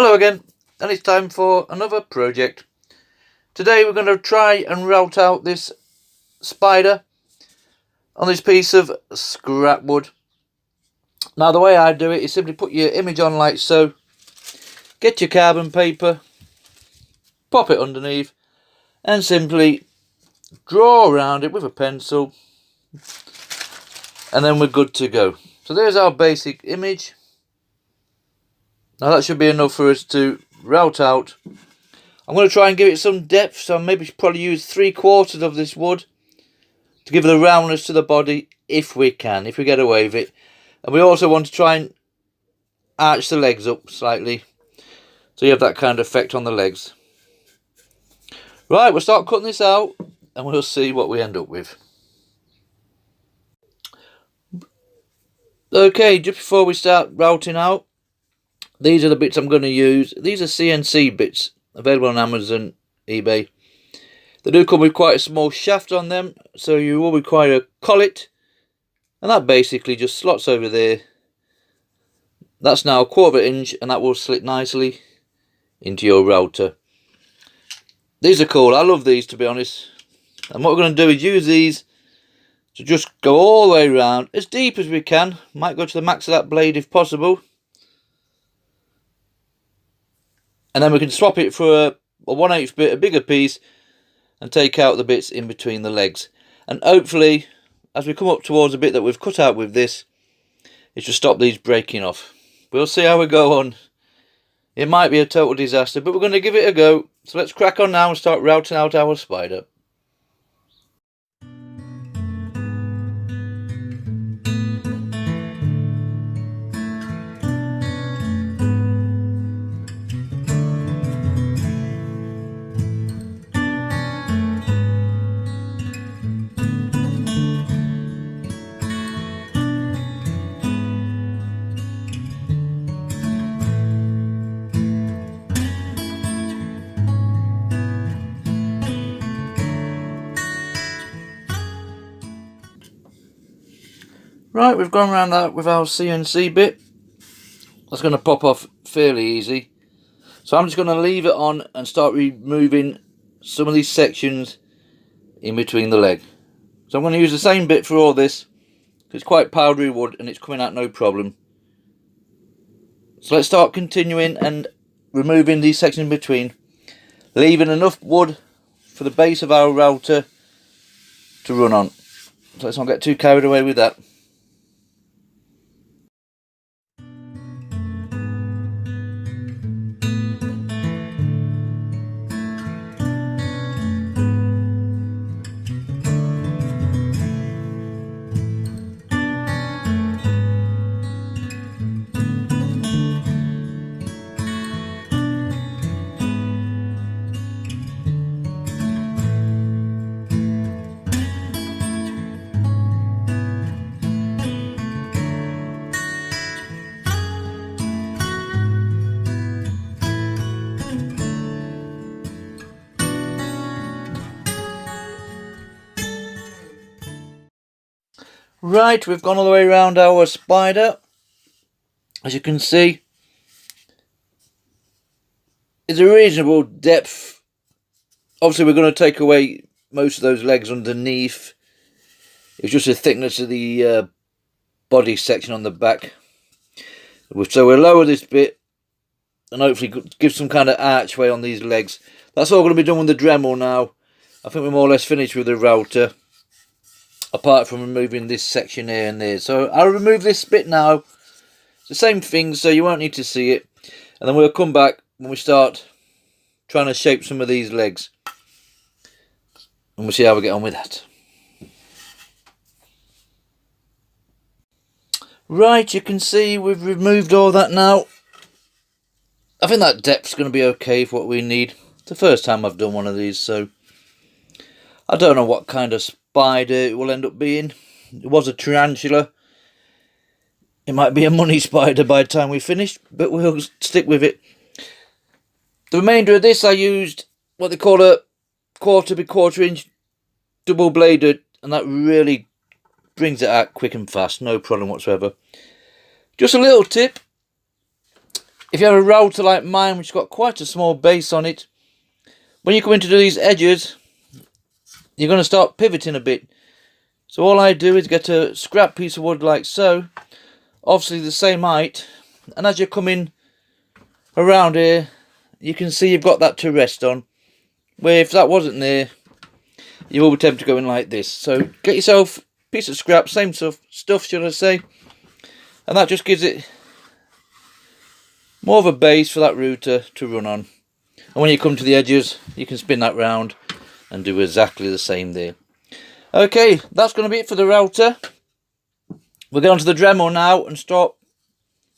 Hello again, and it's time for another project. Today we're going to try and route out this spider on this piece of scrap wood. Now the way I do it is simply put your image on like so, get your carbon paper, pop it underneath, and simply draw around it with a pencil, and then we're good to go. So there's our basic image. Now that should be enough for us to route out. I'm going to try and give it some depth, so maybe probably use 3/4 of this wood to give the roundness to the body if we can, if we get away with it. And we also want to try and arch the legs up slightly, so you have that kind of effect on the legs. Right, we'll start cutting this out and we'll see what we end up with. Okay, just before we start routing out, these are the bits I'm going to use. These are CNC bits available on Amazon, eBay. They do come with quite a small shaft on them, so you will require a collet, and that basically just slots over there. That's now 1/4 inch, and that will slip nicely into your router. These are cool. I love these, to be honest. And what we're going to do is use these to just go all the way around as deep as we can. Might go to the max of that blade if possible. And then we can swap it for a 1/8 bit, a bigger piece, and take out the bits in between the legs. And hopefully, as we come up towards the bit that we've cut out with this, it should stop these breaking off. We'll see how we go on. It might be a total disaster, but we're going to give it a go. So let's crack on now and start routing out our spider. Right, we've gone around that with our CNC bit. That's going to pop off fairly easy. So I'm just going to leave it on and start removing some of these sections in between the leg. So I'm going to use the same bit for all this. It's quite powdery wood and it's coming out no problem. So let's start continuing and removing these sections in between, leaving enough wood for the base of our router to run on. So let's not get too carried away with that. Right, we've gone all the way around our spider. As you can see, it's a reasonable depth. Obviously we're going to take away most of those legs underneath. It's just the thickness of the body section on the back. So we'll lower this bit and hopefully give some kind of archway on these legs. That's all going to be done with the Dremel now. I think we're more or less finished with the router, apart from removing this section here and there. So I'll remove this bit now. It's the same thing, so you won't need to see it. And then we'll come back when we start trying to shape some of these legs. And we'll see how we get on with that. Right, you can see we've removed all that now. I think that depth's going to be okay for what we need. It's the first time I've done one of these, so I don't know what kind of spider it will end up being. It was a tarantula. It might be a money spider by the time we finish, but we'll stick with it. The remainder of this I used what they call a 1/4 by 1/4 inch double bladed, and that really brings it out quick and fast, no problem whatsoever. Just a little tip, if you have a router like mine, which has got quite a small base on it, when you come in to do these edges, you're going to start pivoting a bit. So all I do is get a scrap piece of wood like so, obviously the same height, and as you come in around here, you can see you've got that to rest on, where if that wasn't there, you will be tempted to go in like this. So get yourself a piece of scrap, same stuff should I say, and that just gives it more of a base for that router to run on. And when you come to the edges, you can spin that round and do exactly the same there. Okay, that's going to be it for the router. We'll get onto the Dremel now and start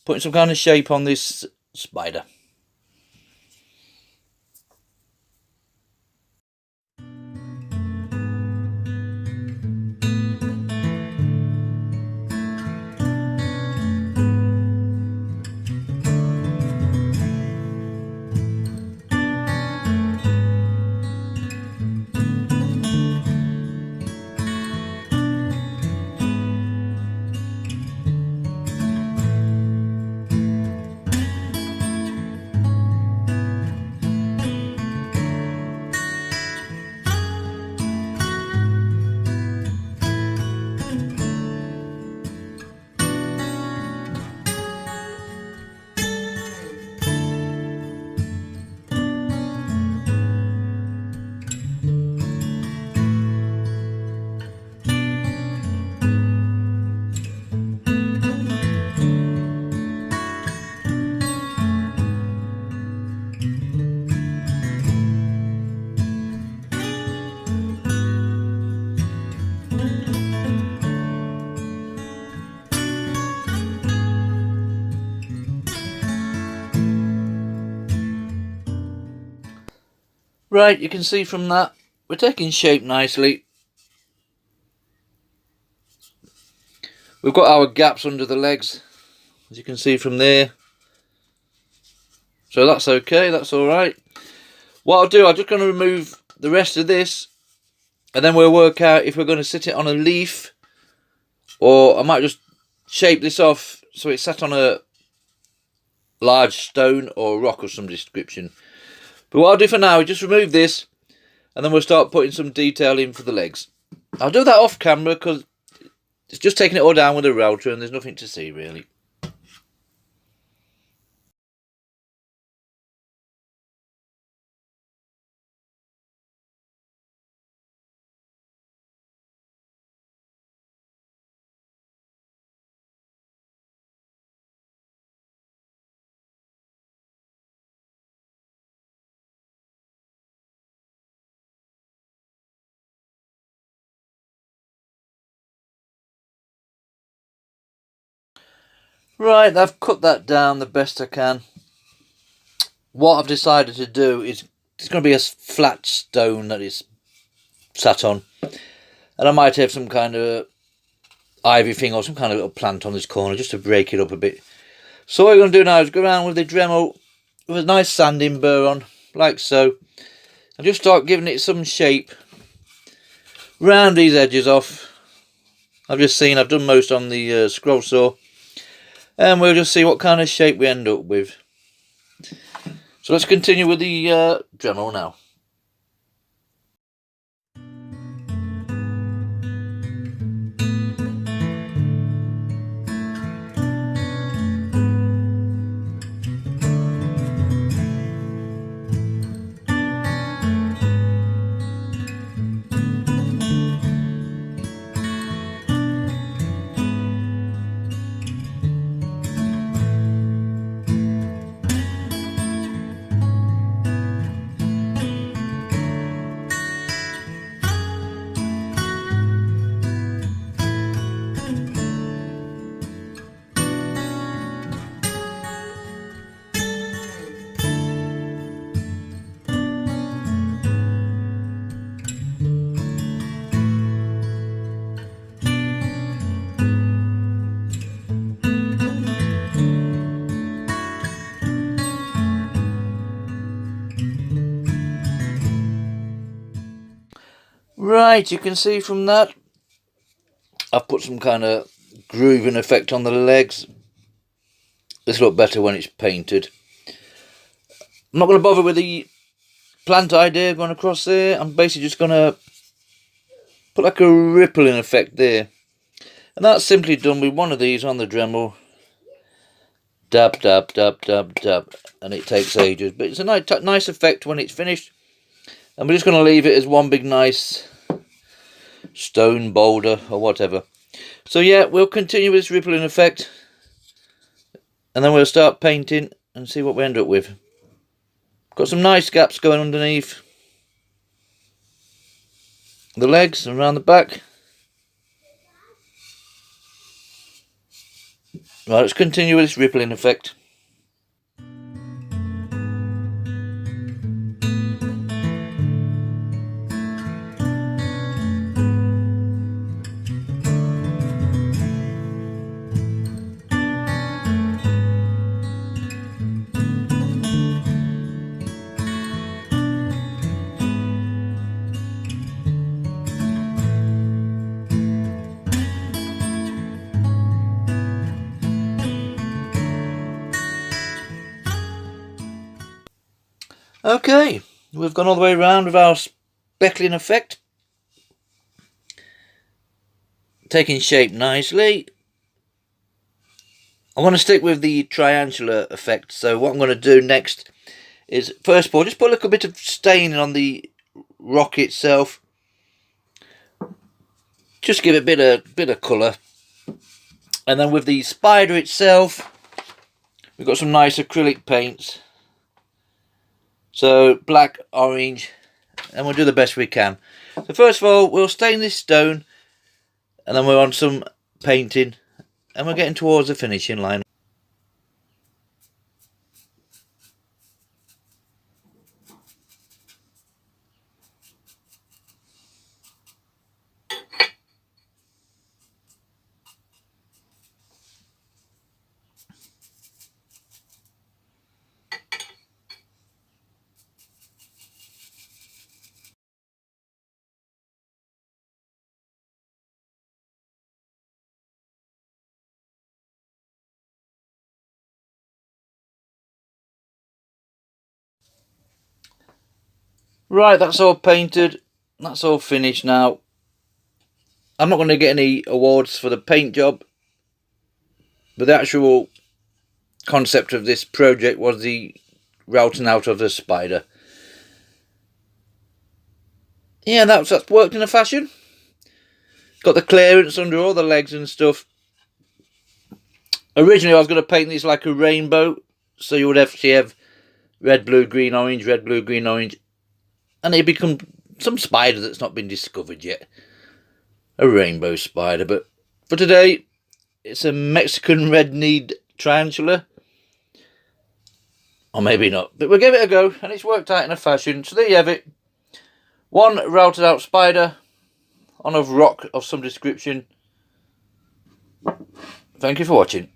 putting some kind of shape on this spider. Right, you can see from that, we're taking shape nicely. We've got our gaps under the legs, as you can see from there. So that's okay, that's alright. What I'll do, I'm just going to remove the rest of this, and then we'll work out if we're going to sit it on a leaf, or I might just shape this off so it's sat on a large stone or rock of some description. But what I'll do for now is just remove this, and then we'll start putting some detail in for the legs. I'll do that off camera because it's just taking it all down with a router and there's nothing to see really. Right, I've cut that down the best I can. What I've decided to do is, it's going to be a flat stone that it's sat on. And I might have some kind of ivy thing or some kind of little plant on this corner just to break it up a bit. So what we're going to do now is go around with the Dremel with a nice sanding burr on, like so. And just start giving it some shape. Round these edges off. I've just seen, I've done most on the scroll saw. And we'll just see what kind of shape we end up with. So let's continue with the Dremel now. Right, you can see from that, I've put some kind of grooving effect on the legs. This looks better when it's painted. I'm not going to bother with the plant idea going across there. I'm basically just going to put like a rippling effect there. And that's simply done with one of these on the Dremel. Dab, dab, dab, dab, dab. And it takes ages. But it's a nice effect when it's finished. And we're just going to leave it as one big nice stone boulder or whatever. So yeah, we'll continue with this rippling effect. And then we'll start painting and see what we end up with. Got some nice gaps going underneath the legs and around the back. Right, let's continue with this rippling effect. Okay, we've gone all the way around with our speckling effect. Taking shape nicely. I want to stick with the triangular effect, so what I'm going to do next is, first of all, just put a little bit of staining on the rock itself. Just give it a bit of colour. And then with the spider itself, we've got some nice acrylic paints. So black, orange, and we'll do the best we can. So first of all, we'll stain this stone, and then we're on some painting, and we're getting towards the finishing line. Right, that's all painted. That's all finished now. I'm not going to get any awards for the paint job, but the actual concept of this project was the routing out of the spider. Yeah, that's worked in a fashion. Got the clearance under all the legs and stuff. Originally I was going to paint these like a rainbow, so you would actually have red, blue, green, orange, red, blue, green, orange, and it'd become some spider that's not been discovered yet. A rainbow spider, but for today it's a Mexican red-kneed tarantula. Or maybe not, but we'll give it a go, and it's worked out in a fashion. So there you have it. One routed out spider on a rock of some description. Thank you for watching.